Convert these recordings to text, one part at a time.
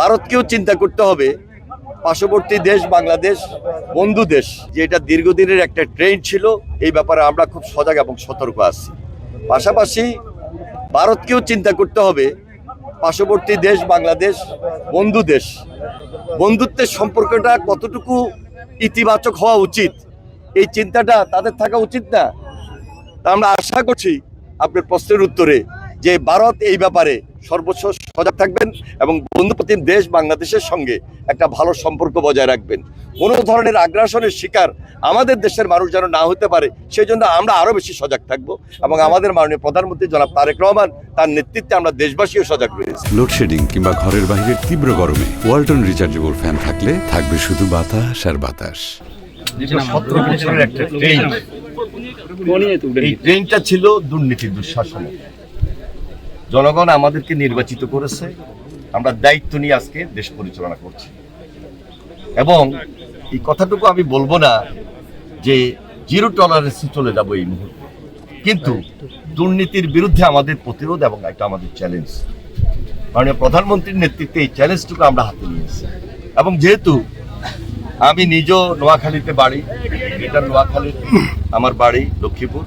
ভারতকেও চিন্তা করতে হবে, পার্শ্ববর্তী দেশ বাংলাদেশ বন্ধু দেশ, যে এটা দীর্ঘদিনের একটা ট্রেন্ড ছিল। এই ব্যাপারে আমরা খুব সজাগ এবং সতর্ক আছি। পাশাপাশি ভারতকেও চিন্তা করতে হবে, পার্শ্ববর্তী দেশ বাংলাদেশ বন্ধু দেশ, বন্ধুত্বের সম্পর্কটা কতটুকু ইতিবাচক হওয়া উচিত, এই চিন্তাটা তাদের থাকা উচিত না? তা আমরা আশা করছি আপনার প্রশ্নের উত্তরে যে ভারত এই ব্যাপারে সর্বোচ্চ সজাগ থাকবেন এবং বন্ধুপ্রতিম দেশ বাংলাদেশের সঙ্গে একটা ভালো সম্পর্ক বজায় রাখবেন। কোনো ধরনের আগ্রাসনের শিকার আমাদের দেশের মানুষ যেন না হতে পারে, সেই জন্য আমরা আরও বেশি সজাগ থাকব এবং আমাদের মাননীয় প্রধানমন্ত্রী জনাব তারেক রহমান তার নেতৃত্বে আমরা দেশবাসীও সজাগ রয়েছি। লোডশেডিং কিংবা ঘরের বাইরের তীব্র গরমে ওয়ালটন রিচার্জেবল ফ্যান থাকলে থাকবে শুধু বাতাস আর বাতাস। 17 বছরের একটা ট্রেন, এই ট্রেনটা ছিল দুর্নীতি দুঃশাসনের। জনগণ আমাদেরকে নির্বাচিত করেছে, আমরা দায়িত্ব নিয়ে আজকে দেশ পরিচালনা করছি। এবং এই কথাটুকু আমি বলবো না যে জিরো টলারেন্সে চলে যাব এই মুহূর্তে, কিন্তু দুর্নীতির বিরুদ্ধে আমাদের প্রতিরোধ এবং এটা আমাদের চ্যালেঞ্জ। মাননীয় প্রধানমন্ত্রীর নেতৃত্বে এই চ্যালেঞ্জটুকু আমরা হাতে নিয়েছি। এবং যেহেতু আমি নিজেও নোয়াখালীতে বাড়ি, এটা নোয়াখালীর আমার বাড়ি লক্ষ্মীপুর,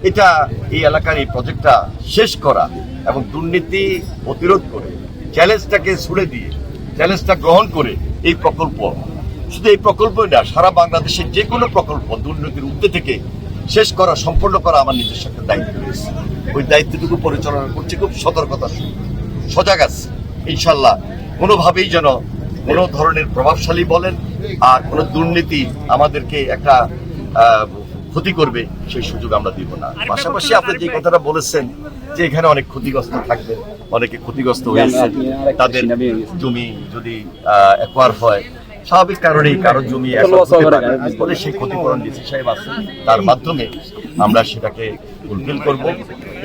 এটা এই এলাকার এই প্রজেক্টটা শেষ করা এবং দুর্নীতি প্রতিরোধ করে চ্যালেঞ্জটাকে ছুড়ে দিয়ে চ্যালেঞ্জটা গ্রহণ করে এই প্রকল্প, শুধু এই প্রকল্পই না, সারা বাংলাদেশের যে কোনো প্রকল্প দুর্নীতির ঊর্ধ্বে থেকে শেষ করা, সম্পন্ন করা আমার নিজস্ব একটা দায়িত্ব রয়েছে। ওই দায়িত্বটুকু পরিচালনা করছি খুব সতর্কতা, সজাগ আছে। ইনশাল্লাহ কোনোভাবেই যেন কোনো ধরনের প্রভাবশালী বলেন আর কোনো দুর্নীতি আমাদেরকে একটা ক্ষতি করবে সেই সুযোগ আমরা দিব না। পাশাপাশি আপনি যে কথাটা বলেছেন যে এখানে অনেক ক্ষতিগ্রস্ত থাকবে, অনেকে ক্ষতিগ্রস্ত হয়েছে, তাদের জমি যদি অ্যাকোয়ার হয়, স্বাভাবিক কারণেই কারোর জমি বলে সেই ক্ষতিপূরণ ডিসি সাহেব আছে, তার মাধ্যমে আমরা সেটাকে ফুলফিল করব।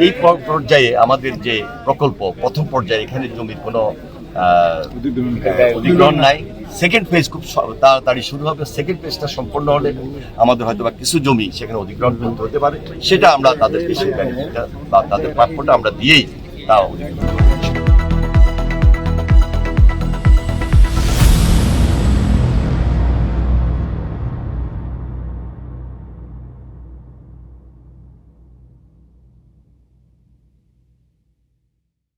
এই পর্যায়ে আমাদের যে প্রকল্প প্রথম পর্যায়ে এখানে জমির কোনো অধিগ্রহণ নাই। সেকেন্ড ফেজ খুব তাড়াতাড়ি শুরু হবে। সেকেন্ড ফেজটা সম্পন্ন হলে আমাদের হয়তো বা কিছু জমি সেখানে অধিগ্রহণ করতে হতে পারে, সেটা আমরা তাদেরকে সেই বেনিফিটটা বা তাদের প্রাপ্যটা আমরা দিয়েই তা অধিগ্রহণ